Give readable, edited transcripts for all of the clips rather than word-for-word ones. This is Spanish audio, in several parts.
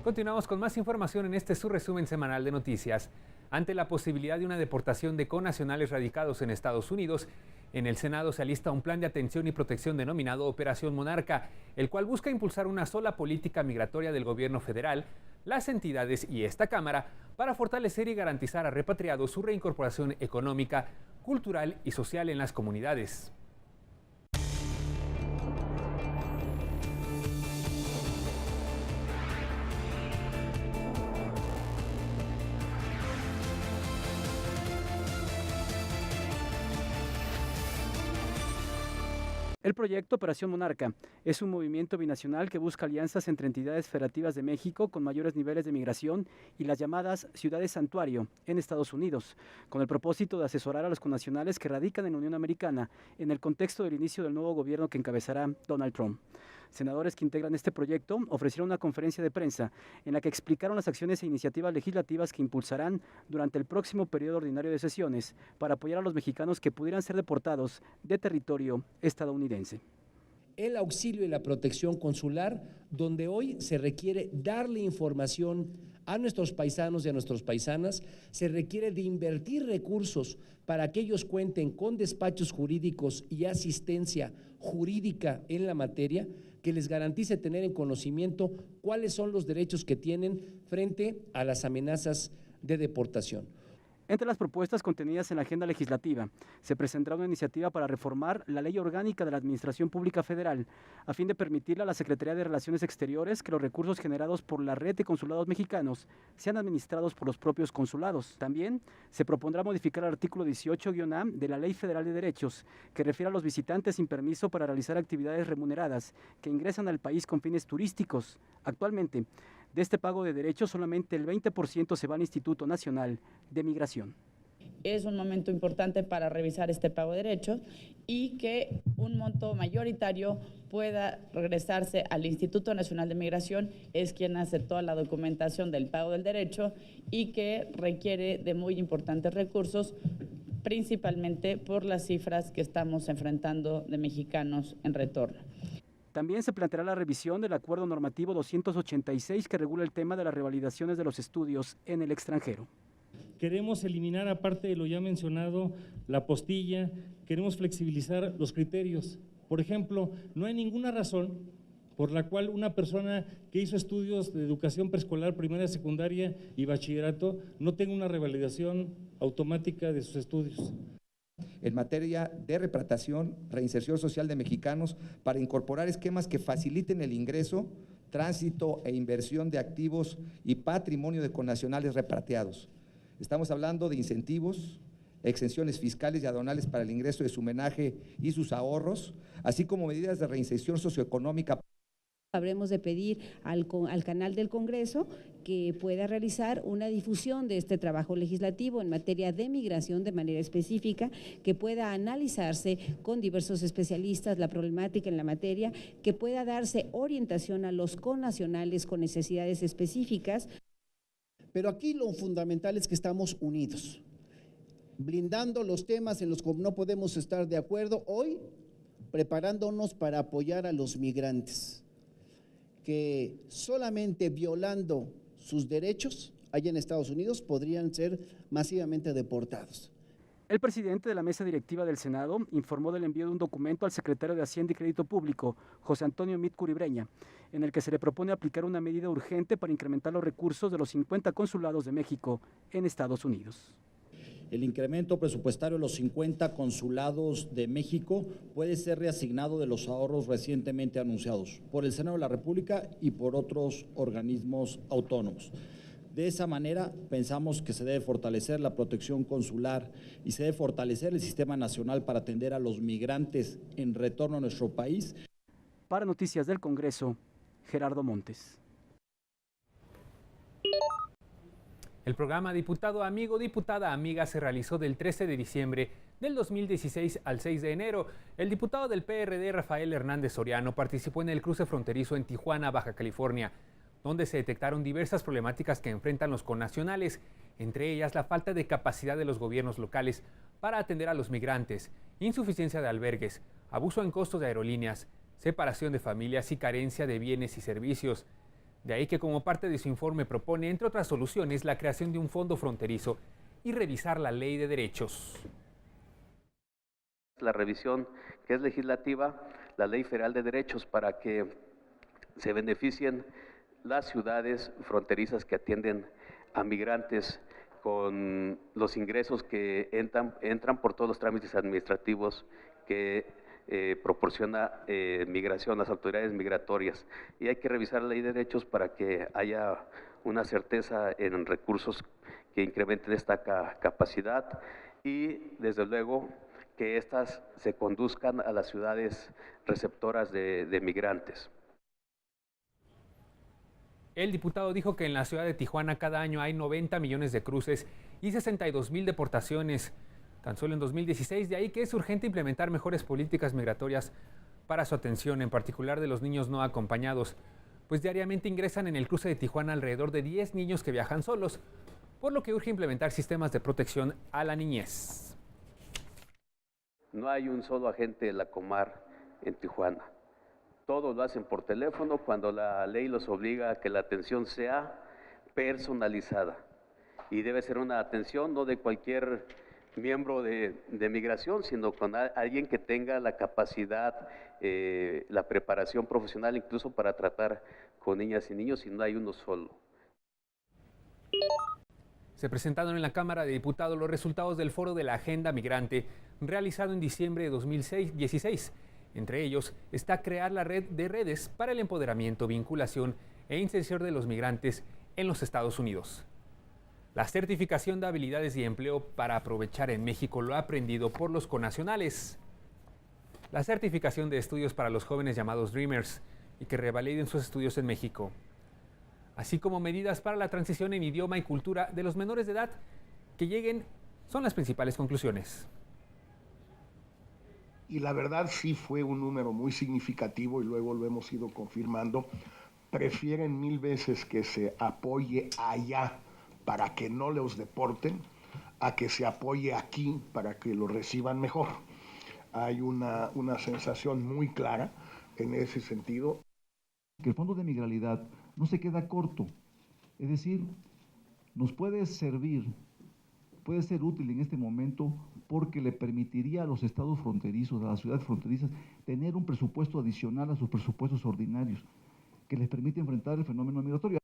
Continuamos con más información en este su resumen semanal de noticias. Ante la posibilidad de una deportación de connacionales radicados en Estados Unidos, en el Senado se alista un plan de atención y protección denominado Operación Monarca, el cual busca impulsar una sola política migratoria del gobierno federal, las entidades y esta Cámara para fortalecer y garantizar a repatriados su reincorporación económica, cultural y social en las comunidades. El proyecto Operación Monarca es un movimiento binacional que busca alianzas entre entidades federativas de México con mayores niveles de migración y las llamadas ciudades santuario en Estados Unidos, con el propósito de asesorar a los connacionales que radican en la Unión Americana en el contexto del inicio del nuevo gobierno que encabezará Donald Trump. Senadores que integran este proyecto ofrecieron una conferencia de prensa en la que explicaron las acciones e iniciativas legislativas que impulsarán durante el próximo periodo ordinario de sesiones para apoyar a los mexicanos que pudieran ser deportados de territorio estadounidense. El auxilio y la protección consular, donde hoy se requiere darle información a nuestros paisanos y a nuestras paisanas, se requiere de invertir recursos para que ellos cuenten con despachos jurídicos y asistencia jurídica en la materia, que les garantice tener en conocimiento cuáles son los derechos que tienen frente a las amenazas de deportación. Entre las propuestas contenidas en la agenda legislativa, se presentará una iniciativa para reformar la Ley Orgánica de la Administración Pública Federal, a fin de permitirle a la Secretaría de Relaciones Exteriores que los recursos generados por la red de consulados mexicanos sean administrados por los propios consulados. También se propondrá modificar el artículo 18-A de la Ley Federal de Derechos, que refiere a los visitantes sin permiso para realizar actividades remuneradas que ingresan al país con fines turísticos. Actualmente, de este pago de derechos, solamente el 20% se va al Instituto Nacional de Migración. Es un momento importante para revisar este pago de derechos y que un monto mayoritario pueda regresarse al Instituto Nacional de Migración, es quien hace toda la documentación del pago del derecho y que requiere de muy importantes recursos, principalmente por las cifras que estamos enfrentando de mexicanos en retorno. También se planteará la revisión del Acuerdo Normativo 286 que regula el tema de las revalidaciones de los estudios en el extranjero. Queremos eliminar, aparte de lo ya mencionado, la apostilla, queremos flexibilizar los criterios. Por ejemplo, no hay ninguna razón por la cual una persona que hizo estudios de educación preescolar, primaria, secundaria y bachillerato no tenga una revalidación automática de sus estudios. En materia de repatriación, reinserción social de mexicanos para incorporar esquemas que faciliten el ingreso, tránsito e inversión de activos y patrimonio de connacionales repatriados. Estamos hablando de incentivos, exenciones fiscales y aduanales para el ingreso de su menaje y sus ahorros, así como medidas de reinserción socioeconómica. Habremos de pedir al canal del Congreso que pueda realizar una difusión de este trabajo legislativo en materia de migración de manera específica, que pueda analizarse con diversos especialistas la problemática en la materia, que pueda darse orientación a los connacionales con necesidades específicas. Pero aquí lo fundamental es que estamos unidos, blindando los temas en los que no podemos estar de acuerdo hoy, preparándonos para apoyar a los migrantes, que solamente violando sus derechos allá en Estados Unidos podrían ser masivamente deportados. El presidente de la mesa directiva del Senado informó del envío de un documento al secretario de Hacienda y Crédito Público, José Antonio Meade Curibreña, en el que se le propone aplicar una medida urgente para incrementar los recursos de los 50 consulados de México en Estados Unidos. El incremento presupuestario de los 50 consulados de México puede ser reasignado de los ahorros recientemente anunciados por el Senado de la República y por otros organismos autónomos. De esa manera, pensamos que se debe fortalecer la protección consular y se debe fortalecer el sistema nacional para atender a los migrantes en retorno a nuestro país. Para Noticias del Congreso, Gerardo Montes. El programa Diputado Amigo, Diputada Amiga se realizó del 13 de diciembre del 2016 al 6 de enero. El diputado del PRD, Rafael Hernández Soriano, participó en el cruce fronterizo en Tijuana, Baja California, donde se detectaron diversas problemáticas que enfrentan los connacionales, entre ellas la falta de capacidad de los gobiernos locales para atender a los migrantes, insuficiencia de albergues, abuso en costos de aerolíneas, separación de familias y carencia de bienes y servicios. De ahí que como parte de su informe propone, entre otras soluciones, la creación de un fondo fronterizo y revisar la ley de derechos. La revisión que es legislativa, la Ley Federal de Derechos, para que se beneficien las ciudades fronterizas que atienden a migrantes con los ingresos que entran por todos los trámites administrativos que proporciona migración, las autoridades migratorias. Y hay que revisar la ley de derechos para que haya una certeza en recursos que incrementen esta capacidad y, desde luego, que éstas se conduzcan a las ciudades receptoras de migrantes. El diputado dijo que en la ciudad de Tijuana cada año hay 90 millones de cruces y 62,000 deportaciones, tan solo en 2016, de ahí que es urgente implementar mejores políticas migratorias para su atención, en particular de los niños no acompañados, pues diariamente ingresan en el cruce de Tijuana alrededor de 10 niños que viajan solos, por lo que urge implementar sistemas de protección a la niñez. No hay un solo agente de la Comar en Tijuana. Todos lo hacen por teléfono cuando la ley los obliga a que la atención sea personalizada. Y debe ser una atención no de cualquier miembro de migración, sino con alguien que tenga la capacidad, la preparación profesional incluso para tratar con niñas y niños, y no hay uno solo. Se presentaron en la Cámara de Diputados los resultados del Foro de la Agenda Migrante, realizado en diciembre de 2016. Entre ellos está crear la red de redes para el empoderamiento, vinculación e inserción de los migrantes en los Estados Unidos. La certificación de habilidades y empleo para aprovechar en México lo aprendido por los connacionales. La certificación de estudios para los jóvenes llamados Dreamers y que revaliden sus estudios en México. Así como medidas para la transición en idioma y cultura de los menores de edad que lleguen, son las principales conclusiones. Y la verdad sí fue un número muy significativo y luego lo hemos ido confirmando. Prefieren 1000 veces que se apoye allá para que no los deporten, a que se apoye aquí para que lo reciban mejor. Hay una sensación muy clara en ese sentido. Que el Fondo de Migralidad no se queda corto, es decir, nos puede servir, puede ser útil en este momento porque le permitiría a los estados fronterizos, a las ciudades fronterizas, tener un presupuesto adicional a sus presupuestos ordinarios, que les permite enfrentar el fenómeno migratorio.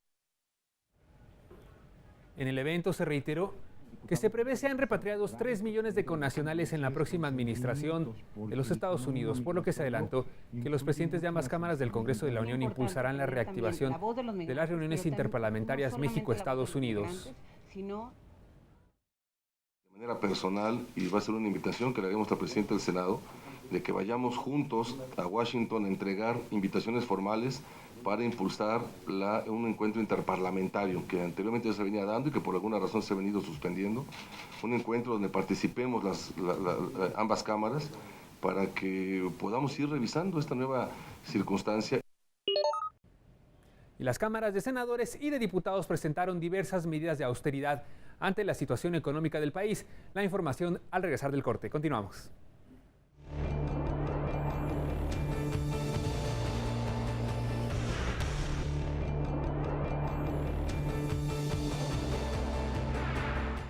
En el evento se reiteró que se prevé sean repatriados 3 millones de connacionales en la próxima administración de los Estados Unidos, por lo que se adelantó que los presidentes de ambas cámaras del Congreso de la Unión impulsarán la reactivación de las reuniones interparlamentarias México-Estados Unidos. De manera personal, y va a ser una invitación que le haremos al presidente del Senado, de que vayamos juntos a Washington a entregar invitaciones formales para impulsar un encuentro interparlamentario que anteriormente ya se venía dando y que por alguna razón se ha venido suspendiendo. Un encuentro donde participemos ambas cámaras para que podamos ir revisando esta nueva circunstancia. Y las cámaras de senadores y de diputados presentaron diversas medidas de austeridad ante la situación económica del país. La información al regresar del corte. Continuamos.